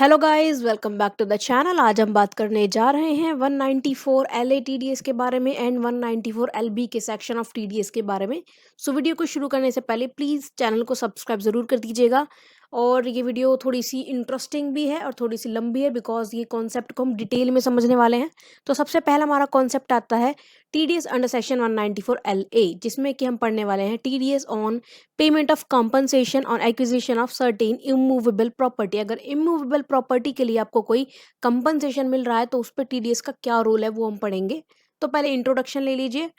Hello guys, welcome back to the channel. आज हम बात करने जा रहे हैं 194 एल ए टीडीएस के बारे में एंड 194 एल बी के सेक्शन ऑफ टीडीएस के बारे में। सो वीडियो को शुरू करने से पहले प्लीज़ चैनल को सब्सक्राइब ज़रूर कर दीजिएगा। और ये वीडियो थोड़ी सी इंटरेस्टिंग भी है और थोड़ी सी लंबी है बिकॉज ये कॉन्सेप्ट को हम डिटेल में समझने वाले हैं। तो सबसे पहला हमारा कॉन्सेप्ट आता है TDS under section 194 L A, जिसमें कि हम पढ़ने वाले हैं TDS on payment of compensation on acquisition of certain immovable property. अगर इमूवेबल प्रॉपर्टी के लिए आपको कोई कंपनसेशन मिल रहा है तो उस पर टीडीएस का क्या रोल है वो हम पढ़ेंगे। तो पहले इंट्रोडक्शन ले लीजिए,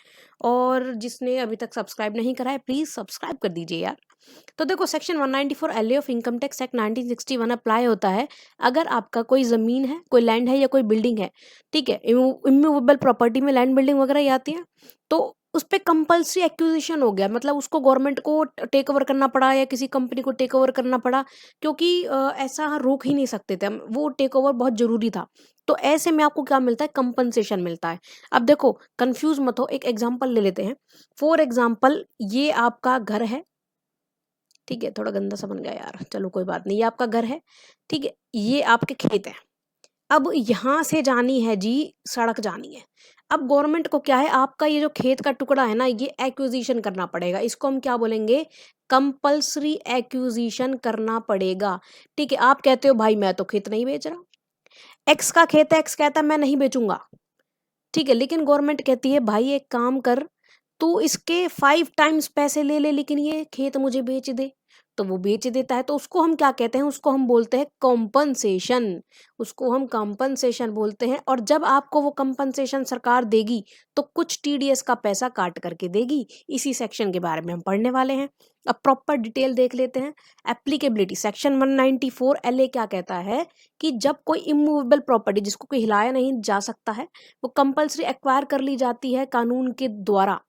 और जिसने अभी तक सब्सक्राइब नहीं करा है प्लीज सब्सक्राइब कर दीजिए यार। तो देखो, section 194 LA of income tax act 1961 apply होता है अगर आपका कोई जमीन है, कोई लैंड है या कोई बिल्डिंग है। ठीक है, इमूवेबल प्रॉपर्टी में लैंड बिल्डिंग वगैरह ही आती है। तो उस पर कंपल्सरी एक्विजिशन हो गया, मतलब उसको गवर्नमेंट को टेक ओवर करना पड़ा या किसी कंपनी को टेक ओवर करना पड़ा, क्योंकि ऐसा रोक ही नहीं सकते थे हम, वो टेक ओवर बहुत जरूरी था। तो ऐसे में आपको क्या मिलता है? कंपनसेशन मिलता है। अब देखो, कंफ्यूज मत हो, एक एग्जांपल ले लेते हैं। फॉर एग्जांपल, ये आपका घर है। ठीक है, थोड़ा गंदा सा बन गया यार, चलो कोई बात नहीं, ये आपका घर है। ठीक है, ये आपके खेत है। अब यहाँ से जानी है जी, सड़क जानी है। अब गवर्नमेंट को क्या है, आपका ये जो खेत का टुकड़ा है ना, ये एक्विजिशन करना पड़ेगा। इसको हम क्या बोलेंगे? कंपल्सरी एक्विजिशन करना पड़ेगा। ठीक है, आप कहते हो भाई मैं तो खेत नहीं बेच रहा, एक्स का खेत है, एक्स कहता है मैं नहीं बेचूंगा। ठीक है, लेकिन गवर्नमेंट कहती है भाई एक काम कर, तू इसके 5 टाइम्स पैसे ले ले लेकिन ये खेत मुझे बेच दे। तो वो बेच देता है, तो उसको हम क्या कहते हैं? उसको हम बोलते हैं कॉम्पनसेशन। उसको हम कॉम्पनसेशन बोलते हैं। और जब आपको वो कॉम्पनसेशन सरकार देगी तो कुछ टीडीएस का पैसा काट करके देगी। इसी सेक्शन के बारे में हम पढ़ने वाले हैं। अब प्रॉपर डिटेल देख लेते हैं। एप्लीकेबिलिटी, सेक्शन 194 एलए क्या कहता है कि जब कोई इमूवेबल प्रॉपर्टी जिसको कोई हिलाया नहीं जा सकता है, वो कंपल्सरी एक्वायर कर ली जाती है कानून के द्वारा।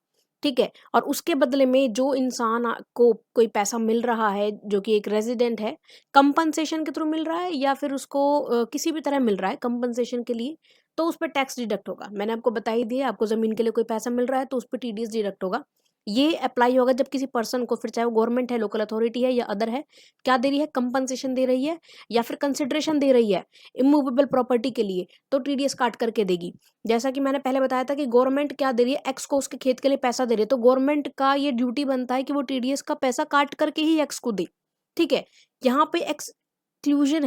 ठीक है, और उसके बदले में जो इंसान को कोई पैसा मिल रहा है, जो कि एक रेजिडेंट है, कंपनसेशन के थ्रू मिल रहा है या फिर उसको किसी भी तरह मिल रहा है कंपनसेशन के लिए, तो उस पर टैक्स डिडक्ट होगा। मैंने आपको बता ही दिया, आपको जमीन के लिए कोई पैसा मिल रहा है तो उस पर टीडीएस डिडक्ट होगा। ये अप्लाई होगा जब किसी पर्सन को, फिर चाहे वो गवर्नमेंट है, लोकल अथॉरिटी है या अदर है, क्या दे रही है? कंपनसेशन दे रही है या फिर कंसिडरेशन दे रही है इमूवेबल प्रॉपर्टी के लिए, तो टीडीएस काट करके देगी। जैसा कि मैंने पहले बताया था कि गवर्नमेंट क्या दे रही है, एक्स को उसके खेत के लिए पैसा दे रही है, तो गवर्नमेंट का ये ड्यूटी बनता है कि वो टीडीएस का पैसा काट करके ही एक्स को दे। ठीक है, यहाँ पे एक्सक्लूजन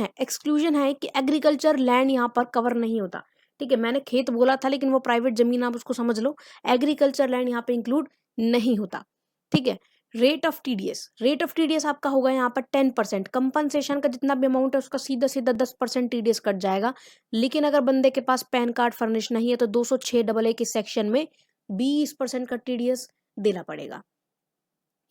है कि एग्रीकल्चर लैंड यहाँ पर कवर नहीं होता। ठीक है, मैंने खेत बोला था लेकिन वो प्राइवेट जमीन, आप उसको समझ लो। एग्रीकल्चर लैंड यहाँ पे इंक्लूड नहीं होता। ठीक है, रेट ऑफ टीडीएस आपका होगा यहाँ पर 10%। कंपनसेशन का जितना भी अमाउंट है उसका सीधा सीधा 10% टीडीएस कट जाएगा। लेकिन अगर बंदे के पास पैन कार्ड फर्निश नहीं है तो 206 के सेक्शन में 20% का टीडीएस देना पड़ेगा।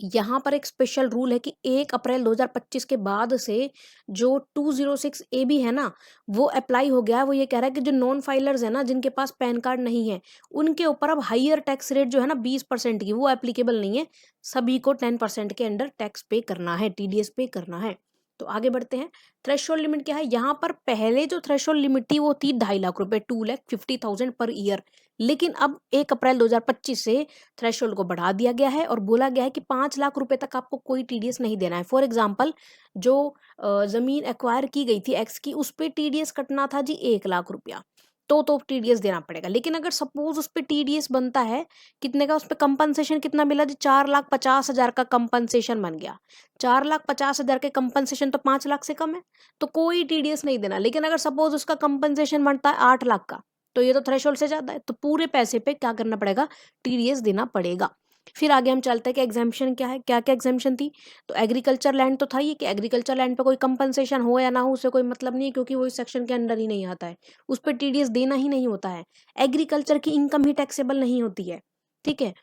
यहाँ पर एक स्पेशल रूल है कि 1 अप्रैल 2025 के बाद से जो 206 ए बी है ना, वो अप्लाई हो गया है। वो ये कह रहा है कि जो नॉन फाइलर्स है ना, जिनके पास पैन कार्ड नहीं है, उनके ऊपर अब हाईयर टैक्स रेट जो है ना 20% की, वो एप्लीकेबल नहीं है। सभी को 10% के अंडर टैक्स पे करना है, टीडीएस पे करना है। तो आगे बढ़ते हैं। थ्रेशोल्ड लिमिट क्या है? यहाँ पर पहले जो थ्रेशोल्ड लिमिट थी वो थी 2.5 लाख रुपए, 2,50,000 पर ईयर। लेकिन अब 1 अप्रैल 2025 से थ्रेशोल्ड को बढ़ा दिया गया है और बोला गया है कि 5 लाख रुपए तक आपको कोई टीडीएस नहीं देना है। फॉर एग्जाम्पल, जो जमीन एक्वायर की गई थी एक्स की, उस पर टीडीएस कटना था जी 1 लाख रुपया, तो टीडीएस देना पड़ेगा। लेकिन अगर सपोज उस पर टीडीएस बनता है कितने का, उस पर कंपनसेशन कितना मिला जी? 4,50,000 का कंपनसेशन बन गया। 4,50,000 के कंपनसेशन तो 5 लाख से कम है, तो कोई टीडीएस नहीं देना। लेकिन अगर सपोज उसका कंपनसेशन बनता है 8 लाख का, तो ये तो थ्रेशोल्ड से ज्यादा है, तो पूरे पैसे पे क्या करना पड़ेगा? टीडीएस देना पड़ेगा। फिर आगे हम चलते हैं कि एग्जाम्पशन क्या है, क्या क्या एग्जाम्पशन थी। तो एग्रीकल्चर लैंड तो था ही कि एग्रीकल्चर लैंड पे कोई कंपनसेशन हो या ना हो उससे कोई मतलब नहीं है, क्योंकि वो इस सेक्शन के अंडर ही नहीं आता है, उस पर टीडीएस देना ही नहीं होता है। एग्रीकल्चर की इनकम ही टैक्सेबल नहीं होती है। ठीक है,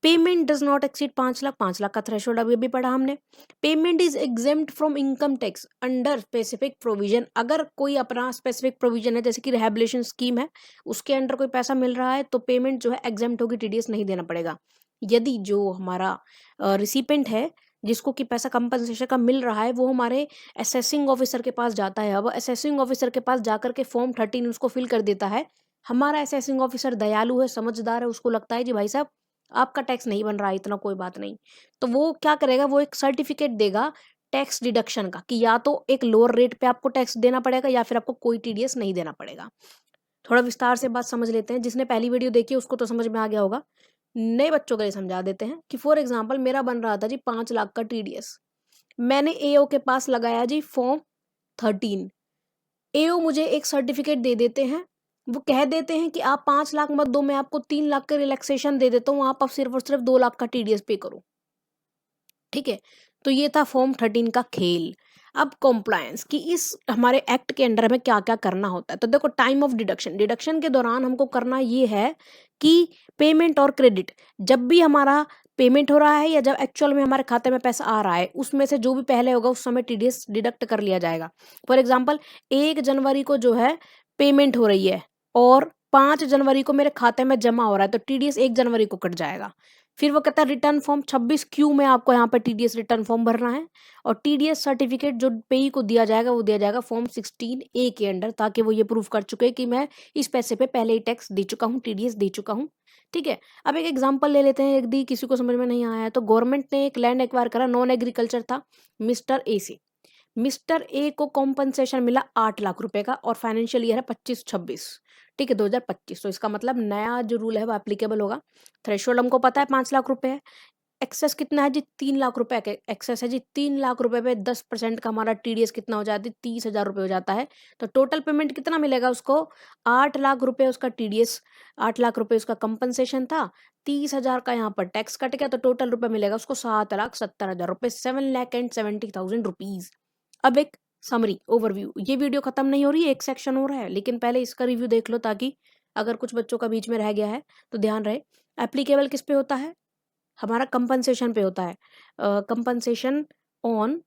payment does not exceed 5 lakh, 5 lakh का थ्रेशोल्ड अभी अभी पढ़ा हमने। Payment is exempt from income tax under specific provision. अगर कोई अपना स्पेसिफिक प्रोविजन है, जैसे कि रिहेबिलिटेशन स्कीम है, उसके अंडर कोई पैसा मिल रहा है, तो पेमेंट जो है एग्जेम्प्ट होगी, टीडीएस नहीं देना पड़ेगा। यदि जो हमारा रिसिपेंट है, जिसको कि पैसा कंपनसेशन का मिल रहा है, वो हमारे असेसिंग ऑफिसर के पास जाता है। अब असेसिंग ऑफिसर के पास जाकर के फॉर्म 13 उसको फिल कर देता है। हमारा असेसिंग ऑफिसर दयालु है, समझदार है, उसको लगता है जी भाई साहब आपका टैक्स नहीं बन रहा है इतना, कोई बात नहीं, तो वो क्या करेगा? वो एक सर्टिफिकेट देगा टैक्स डिडक्शन का, कि या तो एक लोअर रेट पे आपको टैक्स देना पड़ेगा या फिर आपको कोई टीडीएस नहीं देना पड़ेगा। थोड़ा विस्तार से बात समझ लेते हैं। जिसने पहली वीडियो देखी है उसको तो समझ में आ गया होगा, नए बच्चों के लिए समझा देते हैं कि फॉर एग्जाम्पल मेरा बन रहा था जी 5 लाख का टीडीएस। मैंने एओ के पास लगाया जी फॉर्म 13। एओ मुझे एक सर्टिफिकेट दे देते हैं, वो कह देते हैं कि आप 5 लाख मत दो, मैं आपको 3 लाख का रिलैक्सेशन दे देता हूँ, आप सिर्फ और सिर्फ 2 लाख का टीडीएस पे करो। ठीक है, तो ये था फॉर्म 13 का खेल। अब कॉम्प्लायंस कि इस हमारे एक्ट के अंडर हमें क्या क्या करना होता है। तो देखो, टाइम ऑफ डिडक्शन, डिडक्शन के दौरान हमको करना ये है कि पेमेंट और क्रेडिट, जब भी हमारा पेमेंट हो रहा है या जब एक्चुअल में हमारे खाते में पैसा आ रहा है, उसमें से जो भी पहले होगा उस समय टीडीएस डिडक्ट कर लिया जाएगा। फॉर एग्जाम्पल 1 जनवरी को जो है पेमेंट हो रही है और 5 जनवरी को मेरे खाते में जमा हो रहा है, तो टीडीएस 1 जनवरी को कट जाएगा। फिर वो कहता है रिटर्न फॉर्म 26Q में आपको यहाँ पर टीडीएस रिटर्न फॉर्म भरना है, और टीडीएस सर्टिफिकेट जो पेई को दिया जाएगा वो दिया जाएगा फॉर्म 16A के अंडर, ताकि वो ये प्रूफ कर चुके कि मैं इस पैसे पे पहले ही टैक्स दे चुका हूँ, टीडीएस दे चुका हूँ। ठीक है, अब एक एग्जांपल ले लेते हैं, यदि किसी को समझ में नहीं आया है तो गवर्नमेंट ने एक लैंड एक्वायर करा, नॉन एग्रीकल्चर था, मिस्टर ए से। मिस्टर ए को कॉम्पनसेशन मिला 8 लाख रुपए का, और फाइनेंशियल ईयर है 25-26। ठीक है, 2025। तो इसका मतलब नया जो रूल है वो एप्लीकेबल होगा। थ्रेशोल्ड हमको पता है 5 लाख रुपए है। एक्सेस कितना है जी? 3 लाख रुपए का एक्सेस है जी। 3 लाख रुपए पे 10% का हमारा टीडीएस कितना हो जाता है? 30,000 रुपये हो जाता है। तो टोटल पेमेंट कितना मिलेगा उसको? 8 लाख रुपए उसका टीडीएस, 8 लाख रुपए उसका कंपनसेशन था, 30,000 का यहाँ पर टैक्स कट गया, तो टोटल रुपए मिलेगा उसको 7,70,000 रुपये, 7,70,000 रुपीज। अब एक समरी ओवरव्यू, ये वीडियो खत्म नहीं हो रही है, एक सेक्शन हो रहा है, लेकिन पहले इसका रिव्यू देख लो ताकि अगर कुछ बच्चों का बीच में रह गया है तो ध्यान रहे। एप्लीकेबल किस पे होता है? हमारा कंपनसेशन पे होता है, कंपनसेशन ऑन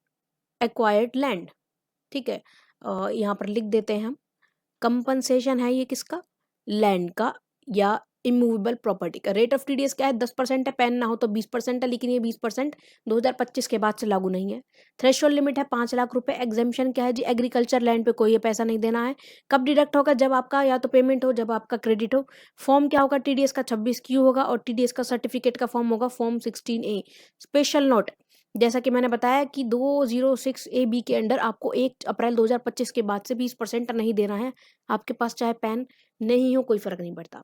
एक्वायर्ड लैंड। ठीक है, यहाँ पर लिख देते हैं हम, कंपनसेशन है ये किसका? लैंड का या इमूवेबल प्रॉपर्टी का। रेट ऑफ टीडीएस क्या है? 10% है, पेन ना हो तो 20% है, लेकिन ये 20% 2025 के बाद से लागू नहीं है। थ्रेशोल्ड लिमिट है 5 लाख रुपए। एग्जेम्पशन क्या है जी? एग्रीकल्चर लैंड पे कोई ये पैसा नहीं देना है। कब डिडक्ट होगा? जब आपका या तो पेमेंट हो, जब आपका क्रेडिट हो। फॉर्म क्या होगा? टीडीएस का 26Q होगा, और टीडीएस का सर्टिफिकेट का फॉर्म होगा फॉर्म 16A। स्पेशल नोट, जैसा कि मैंने बताया कि 206AB के अंडर आपको 1 अप्रैल 2025 के बाद से 20% नहीं देना है। आपके पास चाहे पैन नहीं हो, कोई फर्क नहीं पड़ता।